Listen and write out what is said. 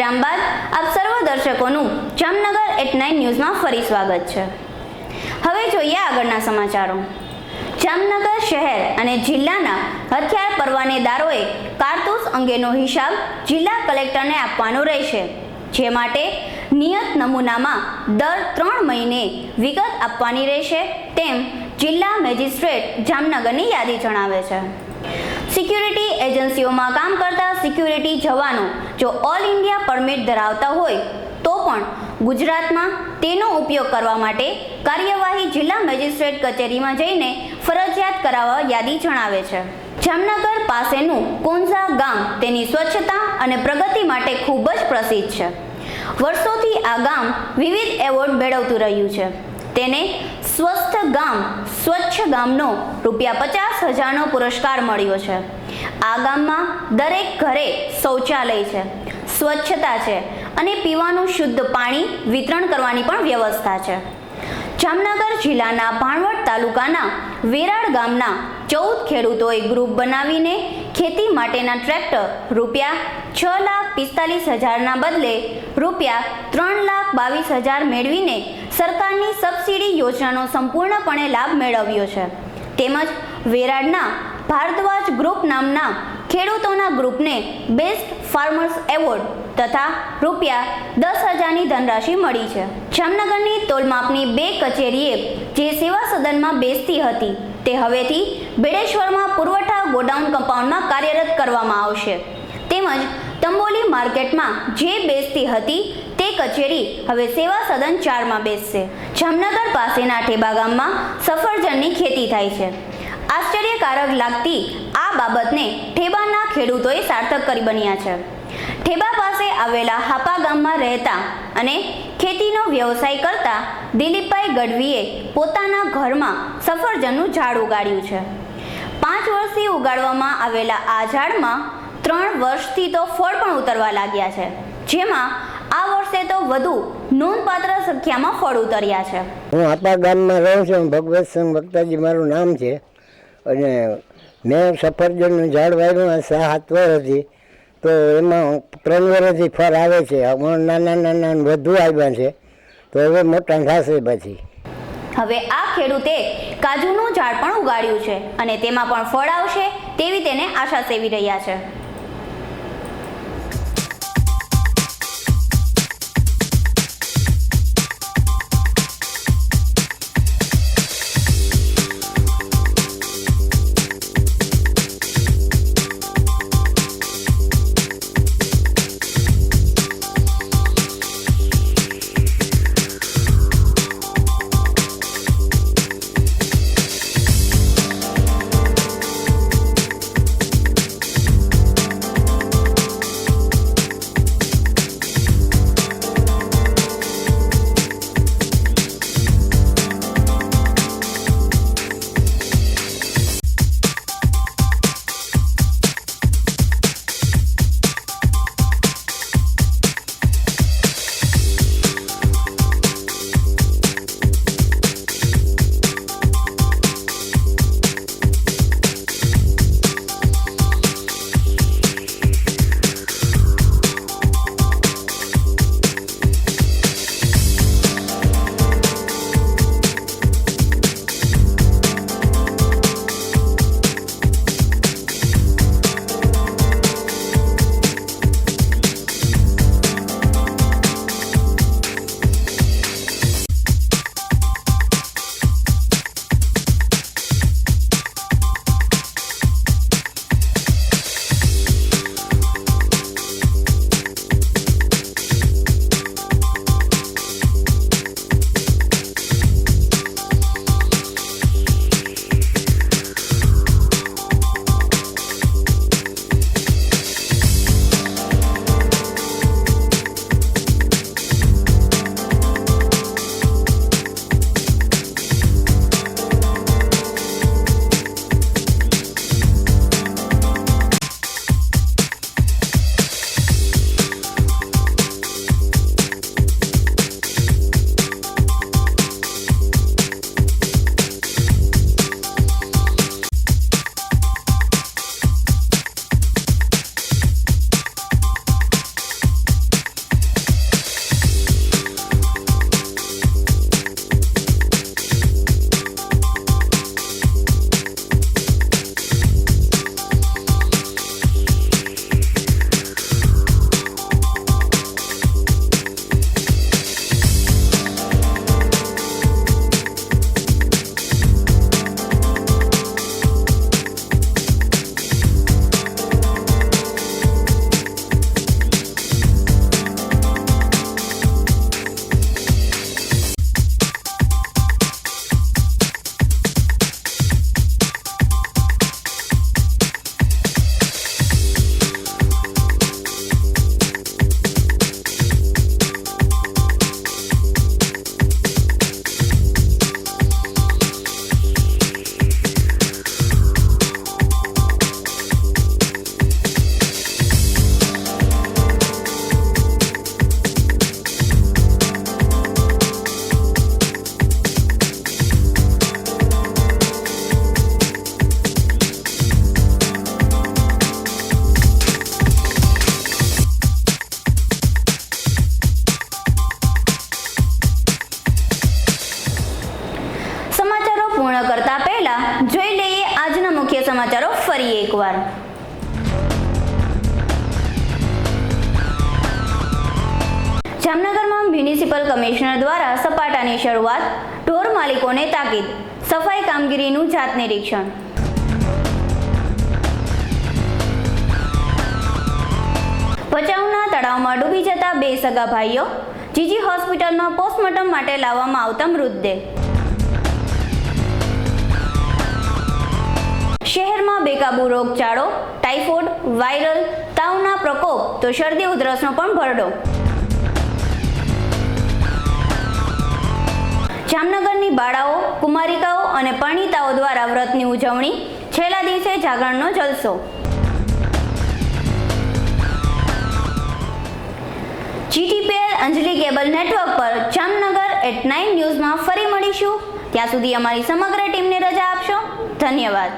વિરામ બાદ આપ સર્વ દર્શકોનું જામનગર એટ 9 ન્યૂઝમાં ફરી સ્વાગત છે। હવે જોઈએ આગળના સમાચારો। જામનગર શહેર અને જિલ્લાના હથિયાર પરવાનેદારોએ કારતૂસ અંગેનો હિસાબ જિલ્લા કલેક્ટરને આપવાનો રહેશે, જે માટે નિયત નમૂનામાં દર 3 મહિને વિગત આપવાની રહેશે તેમ જિલ્લા મેજિસ્ટ્રેટ જામનગરની યાદી જણાવે છે। સિક્યુરિટી એજન્સીઓમાં કામ કરતા સિક્યુરિટી જવાનો જો ઓલ ઇન્ડિયા પરમિટ ધરાવતા હોય તો પણ ગુજરાતમાં તેનો ઉપયોગ કરવા માટે કાર્યવાહી જિલ્લા મેજિસ્ટ્રેટ કચેરીમાં જઈને ફરજિયાત કરાવવા યાદી જણાવે છે। જામનગર પાસેનું કોંઝા ગામ તેની સ્વચ્છતા અને પ્રગતિ માટે ખૂબ જ પ્રસિદ્ધ છે। વર્ષોથી આ ગામ વિવિધ એવોર્ડ મેળવતું રહ્યું છે। તેને સ્વસ્થ ગામ સ્વચ્છ ગામનો ₹50,000નો પુરસ્કાર મળ્યો છે। આ ગામમાં દરેક ઘરે શૌચાલય છે, સ્વચ્છતા છે અને પીવાનું શુદ્ધ પાણી વિતરણ કરવાની પણ વ્યવસ્થા છે। જામનગર જિલ્લાના ભાણવડ તાલુકાના વેરાડ ગામના 14 ખેડૂતોએ ગ્રુપ બનાવીને ખેતી માટેના ટ્રેક્ટર ₹6,45,000ના બદલે ₹3,22,000 મેળવીને સરકારની સબસિડી યોજનાનો સંપૂર્ણપણે લાભ મેળવ્યો છે। તેમજ વેરાડના ભારદ્વાજ ગ્રુપ નામના ખેડૂતોના ગ્રુપને બેસ્ટ ફાર્મર્સ એવોર્ડ તથા ₹10,000ની ધનરાશિ મળી છે। જામનગરની તોલમાપની 2 કચેરીએ જે સેવા સદનમાં બેસતી હતી તે હવેથી બેડેશ્વરમાં પુરવઠા ગોડાઉન કમ્પાઉન્ડમાં કાર્યરત કરવામાં આવશે। તેમજ તંબોલી માર્કેટમાં જે બેસતી હતી તે કચેરી હવે સેવા સદન 4માં બેસશે। જામનગર પાસેના ઠેબા ગામમાં સફરજનની ખેતી થાય છે। આશ્ચર્યકારક લાગતી આ બાબતને ઠેબાના ખેડૂતોએ સાર્થક કરી બન્યા છે। ઠેબા પાસે આવેલા હાપા ગામમાં રહેતા અને ખેતીનો વ્યવસાય કરતા દિલીપભાઈ ગઢવીએ પોતાના ઘરમાં સફરજનનું ઝાડ ઉગાડ્યું છે। 5 વર્ષથી ઉગાડવામાં આવેલા આ ઝાડમાં 3 વર્ષથી તો ફળ પણ ઉતરવા લાગ્યા છે, જેમાં આ વર્ષે તો વધુ નોંધપાત્ર સંખ્યામાં ફળ ઉતર્યા છે। હું હાપા ગામમાં રહું છું। ભગવતસિંહ ભક્તાજી મારું નામ છે અને મેં સફરજનનું ઝાડ વાવ્યું 7 વર્ષથી, તો એમાં 3 વર્ષથી ફળ આવે છે। નાના નાના વધુ આવ્યા છે, તો હવે મોટા થશે પછી। હવે આ ખેડૂતે કાજુનું ઝાડ પણ ઉગાડ્યું છે અને તેમાં પણ ફળ આવશે તેવી તેને આશા સેવી રહ્યા છે। જોઈ લઈએ આજના મુખ્ય સમાચારો ફરી એકવાર. જામનગરમાં મ્યુનિસિપલ કમિશનર દ્વારા સપાટાની શરૂઆત, ઢોર માલિકોને તાકીદ, સફાઈ કામગીરીનું જાત નિરીક્ષણ. ભચાઉના તળાવમાં ડૂબી જતા 2 સગા ભાઈઓ, જીજી હોસ્પિટલમાં પોસ્ટમોર્ટમ માટે લાવવામાં આવતા મૃતદેહ. શહેરમાં બેકાબૂ રોગચાળો, ટાઇફોઇડ, વાયરલ તાવના પ્રકોપ તો શરદી ઉધરસનો પણ ભરડો. જામનગરની બાળાઓ, કુમારિકાઓ અને પરણિતાઓ દ્વારા વ્રતની ઉજવણી, છેલ્લા દિવસે જાગરણનો જલસો. GTPL અંજલિ કેબલ નેટવર્ક પર જામનગર @9 ન્યૂઝમાં ફરી મળીશું. ત્યાં સુધી અમારી સમગ્ર ટીમને રજા આપશો. ધન્યવાદ.